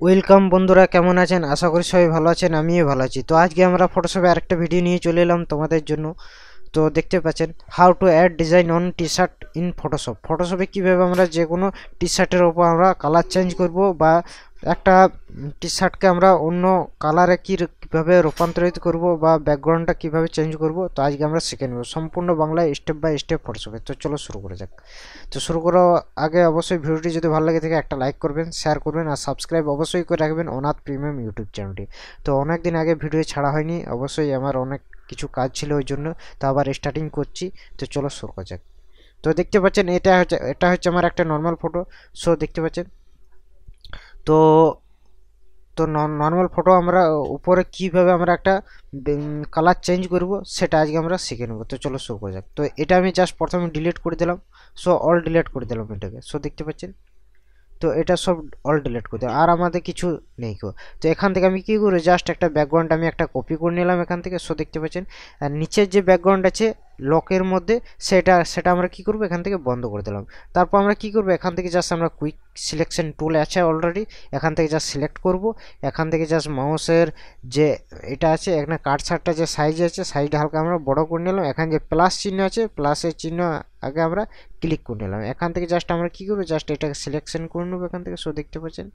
Welcome বন্ধুরা, কেমন আছেন? আশা করি সবাই ভালো আছেন, আমিও ভালো আছি। তো আজকে আমরা ফটোশপে আরেকটা ভিডিও নিয়ে চলে এলাম তোমাদের জন্য। তো দেখতে পাচ্ছেন how to add design on T shirt in ফটোশপে কীভাবে আমরা যে কোনো টি শার্টের ওপর আমরা কালার চেঞ্জ করব, বা একটা টি শার্টকে আমরা অন্য কালারে কীভাবে রূপান্তরিত করব, বা ব্যাকগ্রাউন্ডটা কীভাবে চেঞ্জ করব। তো আজকে আমরা শিখে নেব সম্পূর্ণ বাংলায় স্টেপ বাই স্টেপ ফটোশপে। তো চলো শুরু করা যাক। তো শুরু করার আগে অবশ্যই ভিডিওটি যদি ভালো লাগে থাকে একটা লাইক করবেন, শেয়ার করবেন, আর সাবস্ক্রাইব অবশ্যই করে রাখবেন অনাথ প্রিমিয়াম ইউটিউব চ্যানেলটি। তো অনেক দিন আগে ভিডিও ছাড়া হয়নি, অবশ্যই আমার অনেক কিছু কাজ ছিল ওই জন্য। তো আবার স্টার্টিং করছি। তো চলো শুরু করা যাক। তো দেখতে পাচ্ছেন এটা হচ্ছে আমার একটা নর্মাল ফটো। সো দেখতে পাচ্ছেন তো তো নর্মাল ফটো আমরা উপরে কিভাবে আমরা একটা কালার চেঞ্জ করব সেটা আজকে আমরা শিখে নেব। তো চলো শুরু করা যাক। তো এটা আমি জাস্ট প্রথমে ডিলিট করে দিলাম। সো অল ডিলিট করে দিলাম এটাকে। সো দেখতে পাচ্ছেন তো এটা সব অল ডিলিট করে দেবো, আর আমাদের কিছু নেই কো। তো এখান থেকে আমি কী করি, জাস্ট একটা ব্যাকগ্রাউন্ড আমি একটা কপি করে নিলাম এখান থেকে। সো দেখতে পাচ্ছেন আর নিচের যে ব্যাকগ্রাউন্ড আছে লকের মধ্যে, সেটা আমরা কি করব, এখান থেকে বন্ধ করে দিলাম। তারপর আমরা কি করব, এখান থেকে জাস্ট আমরা কুইক সিলেকশন টুল আছে অলরেডি, এখান থেকে জাস্ট সিলেক্ট করব। এখান থেকে জাস্ট মাউসের যে এটা আছে এখানে কাটছাটটা যে সাইজ আছে, সাইজটা হালকা আমরা বড় করে নিলাম। এখানে যে প্লাস চিহ্ন আছে, প্লাসের চিহ্ন আগে আমরা ক্লিক করে নিলাম। এখান থেকে জাস্ট আমরা কি করবো, জাস্ট এটাকে সিলেকশন করে নেবো এখান থেকে। সো দেখতে পাচ্ছেন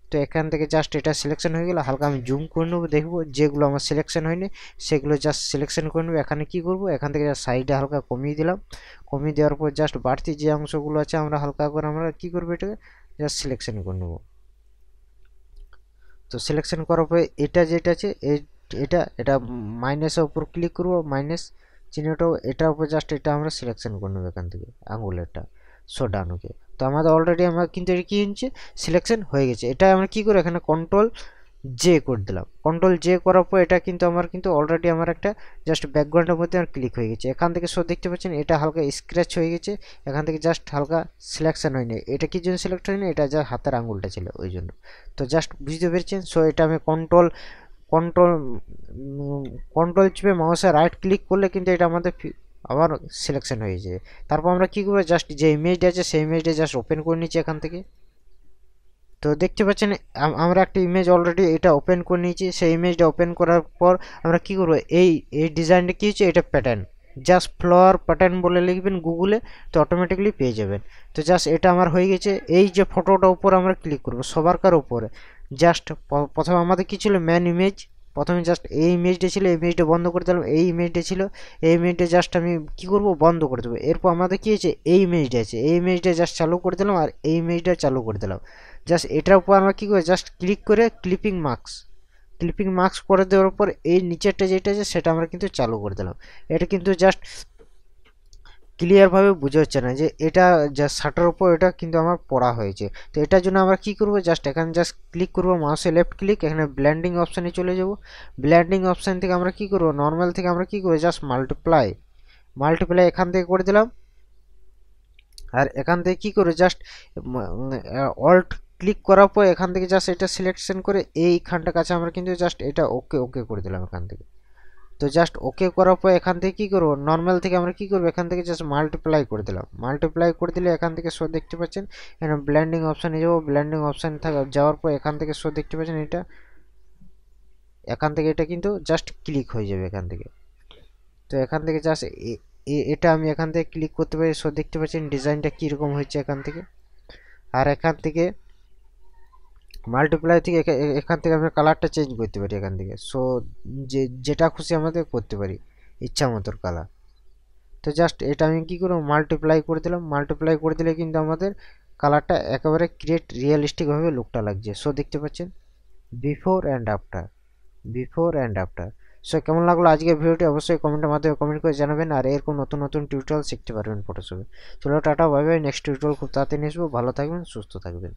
তো এখান থেকে জাস্ট এটা সিলেকশন হয়ে গেল। হালকা আমি জুম করে নেবো, দেখবো যেগুলো আমার সিলেকশন হয়নি সেগুলো জাস্ট সিলেকশন করে নেবো। এখানে কি করব, এখান থেকে জাস্ট সাইডে হালকা কমিয়ে দিলাম। কমিয়ে দেওয়ার পর জাস্ট বাড়তি যে অংশগুলো আছে আমরা হালকা করে আমরা কি করবো, এটাকে জাস্ট সিলেকশন করে নেবো। তো সিলেকশন করার পরে এটা যেটা আছে এটা এটা মাইনাসের উপর ক্লিক করবো, মাইনাস চিহ্নটাও এটার উপর জাস্ট এটা আমরা সিলেকশন করে নেবো এখান থেকে আঙুলেরটা। সো ডান, ওকে। তো আমাদের অলরেডি আমরা কিন্তু এটা কি হচ্ছে, সিলেকশন হয়ে গেছে। এটা আমরা কি করে এখানে কন্ট্রোল জে করে দিলাম। কন্ট্রোল জে করার পর এটা কিন্তু আমার কিন্তু অলরেডি আমার একটা জাস্ট ব্যাকগ্রাউন্ডের মধ্যে আমার ক্লিক হয়ে গেছে এখান থেকে। সো দেখতে পাচ্ছেন এটা হালকা স্ক্র্যাচ হয়ে গেছে এখান থেকে, জাস্ট হালকা সিলেকশন হয়নি। এটা কি জন্য সিলেক্ট হয়নি, এটা যা হাতের আঙুলটা ছিল ওই জন্য। তো জাস্ট বুঝতে পেরেছেন। সো এটা আমি কন্ট্রোল কন্ট্রোল কন্ট্রোল চিপে মাউসে রাইট ক্লিক করলে কিন্তু এটা আমাদের আবার সিলেকশন হয়ে যায়। তারপর আমরা কী করবো, জাস্ট যে ইমেজটা আছে সেই ইমেজটা জাস্ট ওপেন করে নিচ্ছি এখান থেকে। তো দেখতে পাচ্ছেন আমরা একটা ইমেজ অলরেডি এটা ওপেন করে নিয়েছি। সেই ইমেজটা ওপেন করার পর আমরা কি করবো, এই ডিজাইনটা কী হচ্ছে, এটা প্যাটার্ন, জাস্ট ফ্লোয়ার প্যাটার্ন বলে লিখবেন গুগলে, তো অটোমেটিকলি পেয়ে যাবেন। তো জাস্ট এটা আমার হয়ে গেছে। এই যে ফটোটা উপর আমরা ক্লিক করবো সবারকার উপরে, জাস্ট প্রথমে আমাদের কী ছিল, ম্যান ইমেজ। প্রথমে জাস্ট এই ইমেজটা ছিল, এই ইমেজটা বন্ধ করে দিলাম। এই ইমেজটা ছিল, এই ইমেজটা জাস্ট আমি কি করব, বন্ধ করে দেবো। এরপর আমাদের কী হয়েছে, এই ইমেজটা আছে, এই ইমেজটা জাস্ট চালু করে দিলাম, আর এই ইমেজটা চালু করে দিলাম। জাস্ট এটার উপর আমরা কী করি, জাস্ট ক্লিক করে ক্লিপিং মার্কস করে দেওয়ার পর এই নিচেরটা যেটা আছে সেটা আমরা কিন্তু চালু করে দিলাম। এটা কিন্তু জাস্ট ক্লিয়ারভাবে বুঝে হচ্ছে না যে এটা জাস্ট শার্টের উপর এটা কিন্তু আমার পড়া হয়েছে। তো এটার জন্য আমরা কি করব, জাস্ট এখানে জাস্ট ক্লিক করব, মাউসে লেফট ক্লিক, এখানে ব্লেন্ডিং অপশানে চলে যাব। ব্লেন্ডিং অপশান থেকে আমরা কি করব, নর্মাল থেকে আমরা কি করব, জাস্ট মাল্টিপ্লাই এখান থেকে করে দিলাম। আর এখান থেকে কি করে, জাস্ট অল্ট ক্লিক করার পর এখান থেকে জাস্ট এটা সিলেকশন করে এইখানটার কাছে আমরা কিন্তু জাস্ট এটা ওকে করে দিলাম এখান থেকে। তো জাস্ট ওকে করার পর এখান থেকে কী করবো, নর্মাল থেকে আমরা কী করবো, এখান থেকে জাস্ট মাল্টিপ্লাই করে দিলাম। মাল্টিপ্লাই করে দিলে এখান থেকে শো দেখতে পাচ্ছেন এখানে ব্লেন্ডিং অপশানে যাবো। ব্লেন্ডিং অপশান যাওয়ার পর এখান থেকে শো দেখতে পাচ্ছেন এটা, এখান থেকে এটা কিন্তু জাস্ট ক্লিক হয়ে যাবে এখান থেকে। তো এখান থেকে জাস্ট এটা আমি এখান থেকে ক্লিক করতে পারি। শো দেখতে পাচ্ছেন ডিজাইনটা কীরকম হচ্ছে এখান থেকে। আর এখান থেকে মাল্টিপ্লাই থেকে এখান থেকে আমরা কালারটা চেঞ্জ করতে পারি এখান থেকে। সো যেটা খুশি আমাদের করতে পারি ইচ্ছা মতোর কালার। তো জাস্ট এটা আমি কী করবো, মাল্টিপ্লাই করে দিলাম। মাল্টিপ্লাই করে দিলে কিন্তু আমাদের কালারটা একেবারে রিয়েলিস্টিকভাবে লুকটা লাগছে। সো দেখতে পাচ্ছেন বিফোর অ্যান্ড আফটার। সো কেমন লাগলো আজকের ভিডিওটি অবশ্যই কমেন্টের মাধ্যমে কমেন্ট করে জানাবেন। আর এরকম নতুন নতুন টিউটোরিয়াল শিখতে পারবেন ফটোশপে। চলো tata, bye bye. Next tutorial খুব তাড়াতাড়ি আসবো। ভালো থাকবেন, সুস্থ থাকবেন।